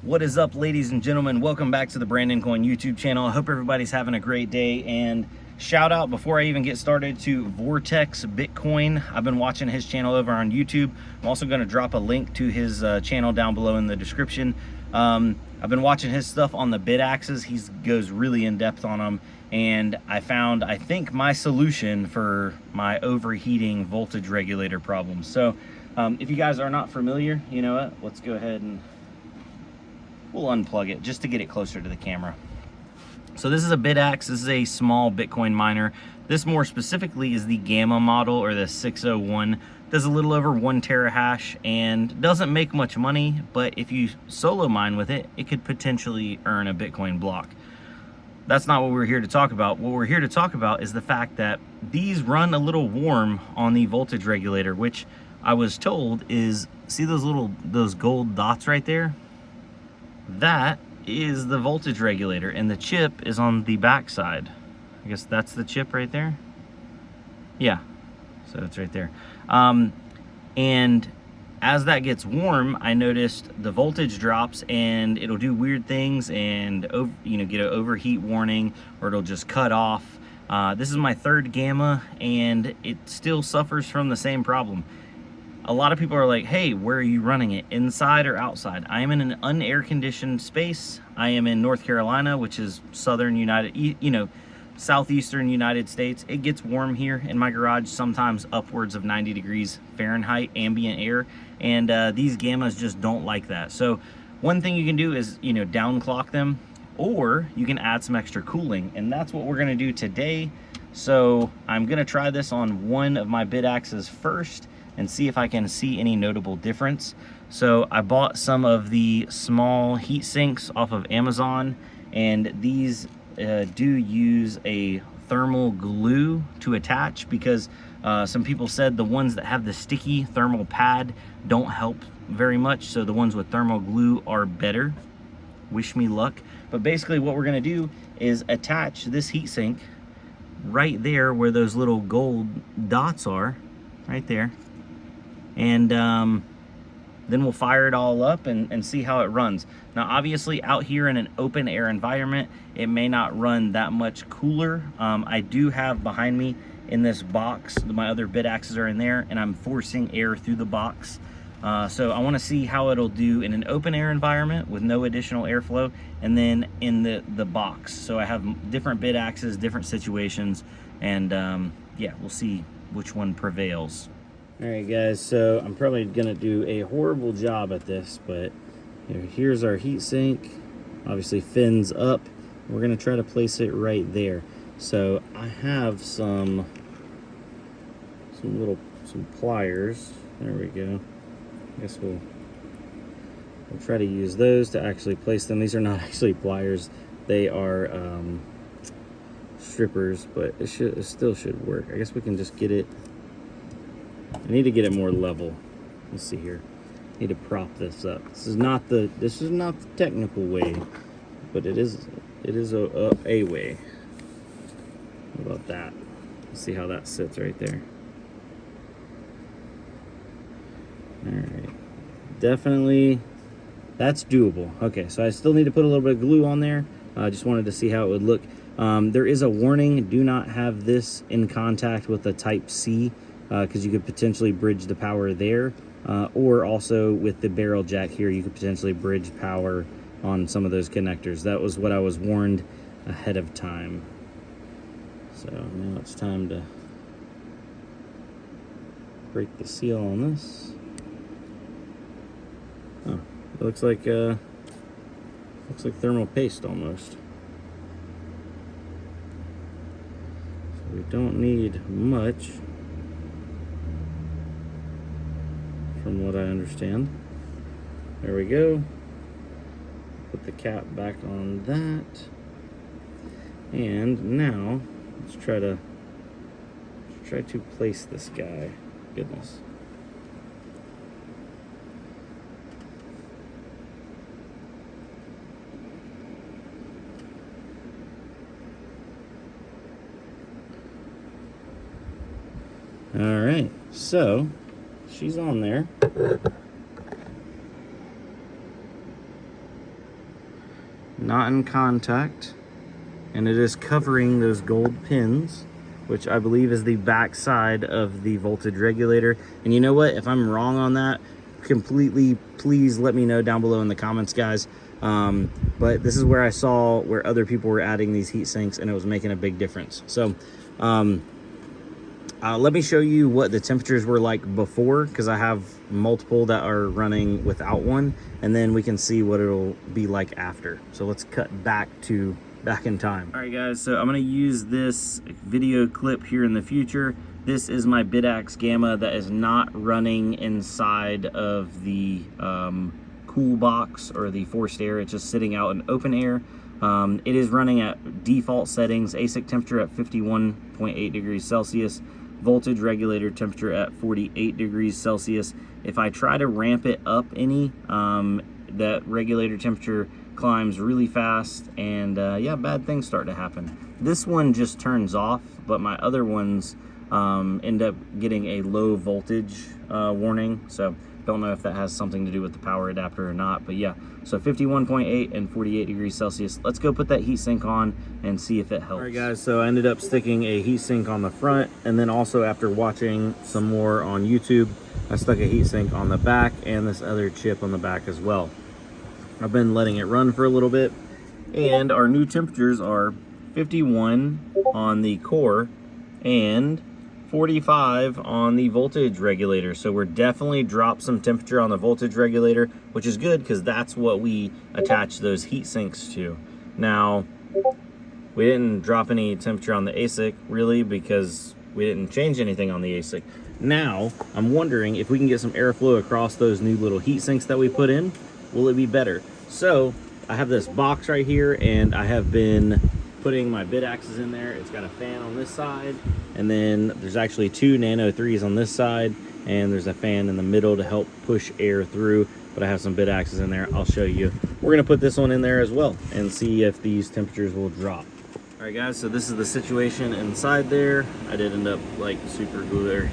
What is up, ladies and gentlemen? Welcome back to the Brandon Coin YouTube channel. I hope everybody's having a great day, and shout out before I even get started to Vortex Bitcoin. I've been watching his channel over on YouTube. I'm also going to drop a link to his channel down below in the description. I've been watching his stuff on the Bitaxes. He goes really in depth on them, and I found, I think, my solution for my overheating voltage regulator problem. So if you guys are not familiar, you know what, let's go ahead and we'll unplug it just to get it closer to the camera. So this is a Bitaxe. This is a small Bitcoin miner. This more specifically is the Gamma model, or the 601. Does a little over 1 terahash and doesn't make much money, but if you solo mine with it, it could potentially earn a Bitcoin block. That's not what we're here to talk about. What we're here to talk about is the fact that these run a little warm on the voltage regulator, which I was told is, see those gold dots right there? That is the voltage regulator, and the chip is on the back side. I guess that's the chip right there. Yeah, so it's right there. And as that gets warm, I noticed the voltage drops and it'll do weird things and get an overheat warning, or it'll just cut off. This is my third Gamma, and it still suffers from the same problem. A lot of people are like, hey, where are you running it? Inside or outside? I am in an unair conditioned space. I am in North Carolina, which is southeastern United States. It gets warm here in my garage, sometimes upwards of 90 degrees Fahrenheit, ambient air. And these Gammas just don't like that. So one thing you can do is, downclock them, or you can add some extra cooling. And that's what we're gonna do today. So I'm gonna try this on one of my Bitaxes first and see if I can see any notable difference. So I bought some of the small heat sinks off of Amazon, and these do use a thermal glue to attach, because some people said the ones that have the sticky thermal pad don't help very much, so the ones with thermal glue are better. Wish me luck. But basically what we're gonna do is attach this heat sink right there where those little gold dots are, right there. And then we'll fire it all up and see how it runs. Now, obviously, out here in an open air environment, it may not run that much cooler. I do have behind me in this box, my other Bitaxes are in there, and I'm forcing air through the box. So I want to see how it'll do in an open air environment with no additional airflow, and then in the box. So I have different Bitaxes, different situations, and yeah, we'll see which one prevails. All right, guys, so I'm probably gonna do a horrible job at this, but here's our heat sink. Obviously fins up. We're gonna try to place it right there. So I have some pliers. There we go. I guess we'll try to use those to actually place them. These are not actually pliers. They are strippers, but it still should work. I guess we can just get it. I need to get it more level. Let's see here. I need to prop this up. This is not the technical way, but it is a way. How about that? Let's see how that sits right there. All right. Definitely, that's doable. Okay, so I still need to put a little bit of glue on there. I just wanted to see how it would look. There is a warning: do not have this in contact with a Type-C, because you could potentially bridge the power there, or also with the barrel jack here, you could potentially bridge power on some of those connectors. That was what I was warned ahead of time. So now it's time to break the seal on this. Oh, it looks like thermal paste almost. So we don't need much, from what I understand. There we go. Put the cap back on that. And now let's try to place this guy. Goodness. All right, so she's on there. not in contact, and it is covering those gold pins, which I believe is the back side of the voltage regulator. And you know what, if I'm wrong on that completely, please let me know down below in the comments, guys. But this is where I saw where other people were adding these heat sinks and it was making a big difference. So let me show you what the temperatures were like before, because I have multiple that are running without one, and then we can see what it'll be like after. So let's cut back in time. All right, guys, so I'm gonna use this video clip here in the future. This is my Bitaxe Gamma that is not running inside of the cool box or the forced air. It's just sitting out in open air. It is running at default settings, ASIC temperature at 51.8 degrees Celsius, voltage regulator temperature at 48 degrees Celsius. If I try to ramp it up any, that regulator temperature climbs really fast, and yeah, bad things start to happen. This one just turns off, but my other ones end up getting a low voltage warning. So don't know if that has something to do with the power adapter or not, but yeah. So 51.8 and 48 degrees Celsius. Let's go put that heat sink on and see if it helps. All right, guys, so I ended up sticking a heat sink on the front, and then also after watching some more on YouTube, I stuck a heat sink on the back and this other chip on the back as well. I've been letting it run for a little bit, and our new temperatures are 51 on the core and 45 on the voltage regulator. So we're definitely dropped some temperature on the voltage regulator, which is good because that's what we attach those heat sinks to. Now, we didn't drop any temperature on the ASIC really because we didn't change anything on the ASIC. Now, I'm wondering if we can get some airflow across those new little heat sinks that we put in, will it be better? So I have this box right here, and I have been putting my Bitaxes in there. It's got a fan on this side, and then there's actually two Nano 3s on this side, and there's a fan in the middle to help push air through, but I have some Bitaxes in there. I'll show you. We're gonna put this one in there as well and see if these temperatures will drop. All right, guys, so this is the situation inside there. I did end up like super glue or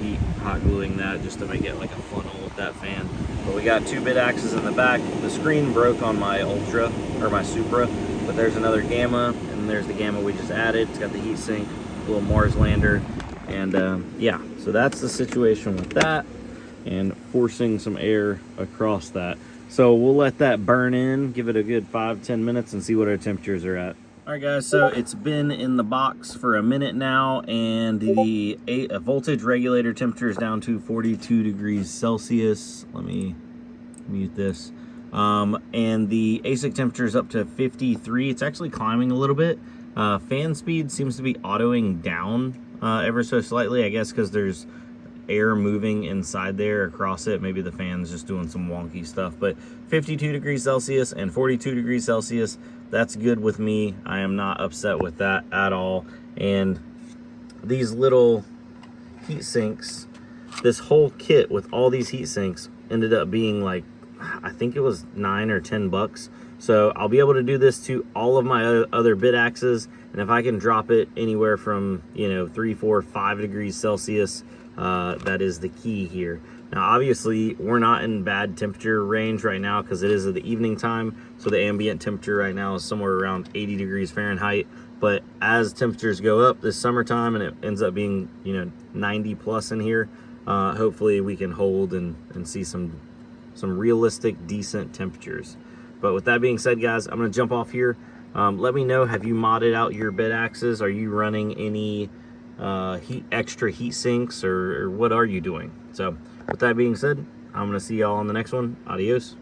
hot gluing that just to make it like a funnel with that fan. But we got two Bitaxes in the back. The screen broke on my Ultra, or my Supra, but there's another Gamma, and there's the Gamma we just added. It's got the heat sink, little Mars lander, and yeah, so that's the situation with that, and forcing some air across that. So we'll let that burn in, give it a good 5-10 minutes, and see what our temperatures are at. All right, guys, so it's been in the box for a minute now, and the voltage regulator temperature is down to 42 degrees Celsius. Let me mute this. And the ASIC temperature is up to 53. It's actually climbing a little bit. Fan speed seems to be autoing down ever so slightly, I guess because there's air moving inside there across it. Maybe the fan's just doing some wonky stuff, but 52 degrees Celsius and 42 degrees Celsius, that's good with me. I am not upset with that at all. And these little heat sinks, this whole kit with all these heat sinks ended up being like, I think it was $9 or $10. So I'll be able to do this to all of my other Bitaxes, and if I can drop it anywhere from 3, 4, 5 degrees Celsius, that is the key here. Now obviously we're not in bad temperature range right now because it is at the evening time, so the ambient temperature right now is somewhere around 80 degrees Fahrenheit. But as temperatures go up this summertime and it ends up being 90 plus in here, hopefully we can hold and see some realistic decent temperatures. But with that being said, guys, I'm gonna jump off here. Let me know, have you modded out your Bitaxes? Are you running any extra heat sinks, or what are you doing? So with that being said, I'm gonna see y'all on the next one. Adios.